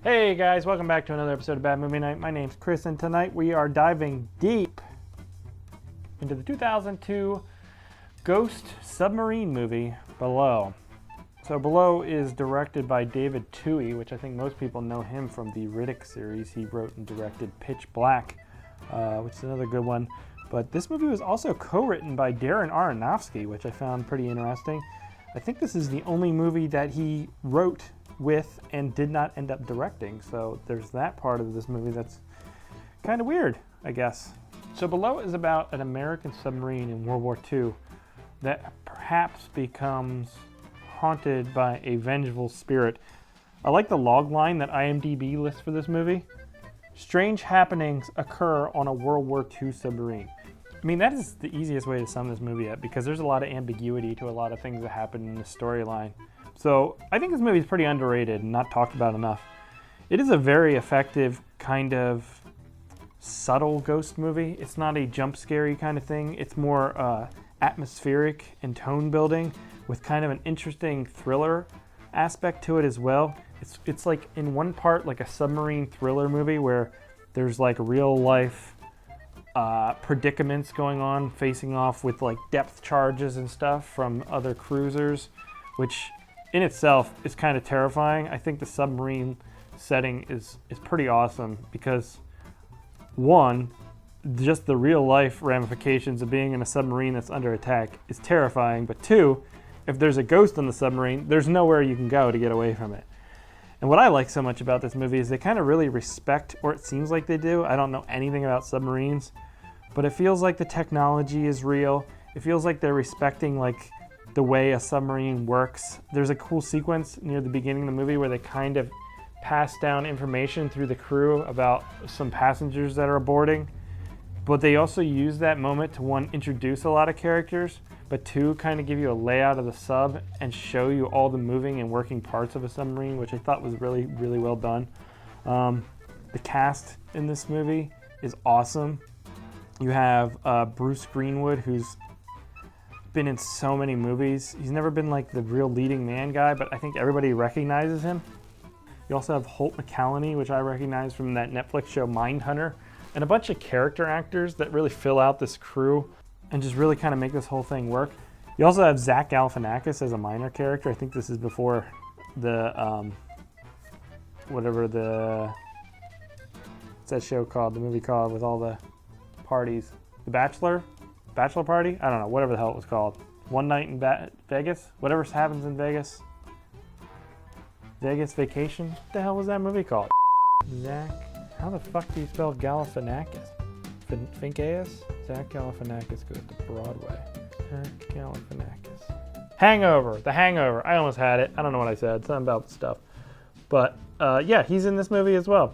Hey guys, welcome back to another episode of Bad Movie Night. My name's Chris, and tonight we are diving deep into the 2002 ghost submarine movie, Below. So Below is directed by David Tui, which I think most people know him from the Riddick series. He wrote and directed Pitch Black, which is another good one. But this movie was also co-written by Darren Aronofsky, which I found pretty interesting. I think this is the only movie that he wrote with and did not end up directing, so there's that part of this movie that's kind of weird, I guess. So Below is about an American submarine in World War II that perhaps becomes haunted by a vengeful spirit. I like the log line that IMDb lists for this movie. Strange happenings occur on a World War II submarine. I mean, that is the easiest way to sum this movie up because there's a lot of ambiguity to a lot of things that happen in the storyline. So I think this movie is pretty underrated and not talked about enough. It is a very effective kind of subtle ghost movie. It's not a jump scary kind of thing. It's more atmospheric and tone building with kind of an interesting thriller aspect to it as well. It's like in one part like a submarine thriller movie where there's like real life predicaments going on, facing off with like depth charges and stuff from other cruisers, which in itself is kind of terrifying. I think the submarine setting is pretty awesome because, one, just the real life ramifications of being in a submarine that's under attack is terrifying, but two, if there's a ghost on the submarine, there's nowhere you can go to get away from it. And what I like so much about this movie is they kind of really respect, or it seems like they do, I don't know anything about submarines, but it feels like the technology is real. It feels like they're respecting like the way a submarine works. There's a cool sequence near the beginning of the movie where they kind of pass down information through the crew about some passengers that are boarding. But they also use that moment to, one, introduce a lot of characters, but two, kind of give you a layout of the sub and show you all the moving and working parts of a submarine, which I thought was really, really well done. The cast in this movie is awesome. You have Bruce Greenwood, who's been in so many movies. He's never been like the real leading man guy, but I think everybody recognizes him. You also have Holt McCallany, which I recognize from that Netflix show Mindhunter, and a bunch of character actors that really fill out this crew and just really kind of make this whole thing work. You also have Zach Galifianakis as a minor character. I think this is before the what's that show called, the movie called with all the parties, The Bachelor Party? I don't know, whatever the hell it was called. One Night in Vegas? Whatever happens in Vegas. Vegas Vacation? What the hell was that movie called? Zach, how the fuck do you spell Galifianakis? Finkeas? Zach Galifianakis goes to Broadway. Zach Galifianakis. Hangover. The Hangover. I almost had it. I don't know what I said. Something about stuff. But yeah, he's in this movie as well.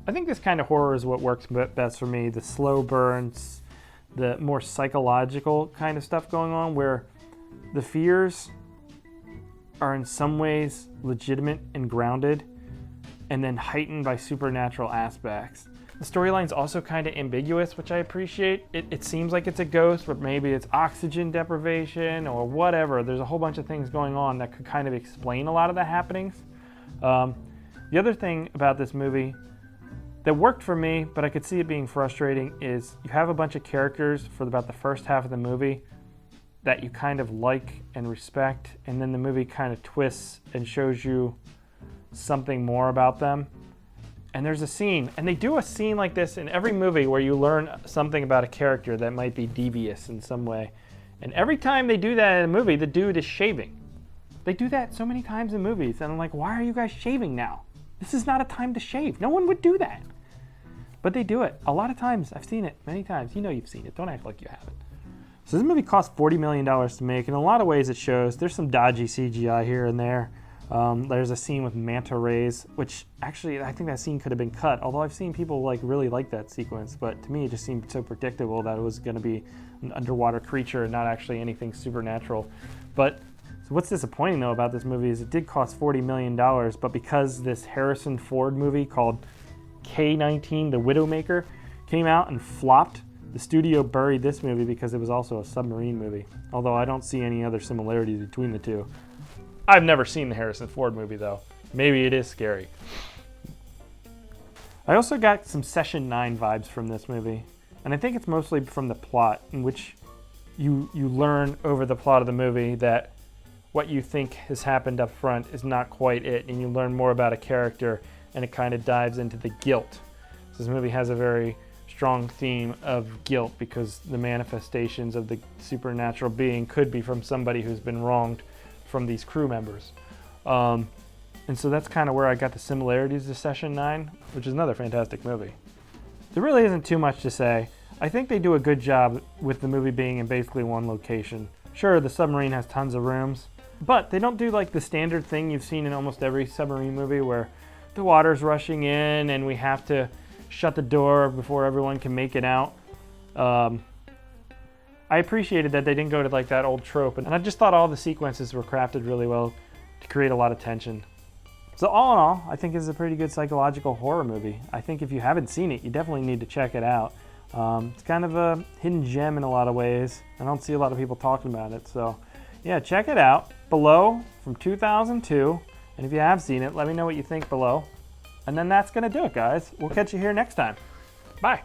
I think this kind of horror is what works best for me. The slow burns, the more psychological kind of stuff going on where the fears are in some ways legitimate and grounded and then heightened by supernatural aspects. The storyline's also kind of ambiguous, which I appreciate. It seems like it's a ghost, but maybe it's oxygen deprivation or whatever. There's a whole bunch of things going on that could kind of explain a lot of the happenings. The other thing about this movie that worked for me, but I could see it being frustrating, is you have a bunch of characters for about the first half of the movie that you kind of like and respect, and then the movie kind of twists and shows you something more about them. And there's a scene, and they do a scene like this in every movie where you learn something about a character that might be devious in some way. And every time they do that in a movie, the dude is shaving. They do that so many times in movies, and I'm like, why are you guys shaving now? This is not a time to shave. No one would do that. But they do it. A lot of times. I've seen it many times. You know you've seen it. Don't act like you haven't. So this movie cost $40 million to make. In a lot of ways it shows. There's some dodgy CGI here and there. There's a scene with manta rays, which actually I think that scene could have been cut. Although I've seen people really like that sequence. But to me it just seemed so predictable that it was going to be an underwater creature and not actually anything supernatural. But so what's disappointing though about this movie is it did cost $40 million. But because this Harrison Ford movie called K-19, The Widowmaker, came out and flopped, the studio buried this movie because it was also a submarine movie. Although I don't see any other similarities between the two. I've never seen the Harrison Ford movie though. Maybe it is scary. I also got some Session 9 vibes from this movie, and I think it's mostly from the plot, in which you learn over the plot of the movie that what you think has happened up front is not quite it, and you learn more about a character, and it kind of dives into the guilt. So this movie has a very strong theme of guilt because the manifestations of the supernatural being could be from somebody who's been wronged from these crew members. And so that's kind of where I got the similarities to Session 9, which is another fantastic movie. There really isn't too much to say. I think they do a good job with the movie being in basically one location. Sure, the submarine has tons of rooms, but they don't do like the standard thing you've seen in almost every submarine movie where the water's rushing in and we have to shut the door before everyone can make it out. I appreciated that they didn't go to like that old trope, and I just thought all the sequences were crafted really well to create a lot of tension. So all in all, I think it's a pretty good psychological horror movie. I think if you haven't seen it, you definitely need to check it out. It's kind of a hidden gem in a lot of ways. I don't see a lot of people talking about it. So yeah, check it out. Below from 2002. And if you have seen it, let me know what you think below. And then that's going to do it, guys. We'll catch you here next time. Bye.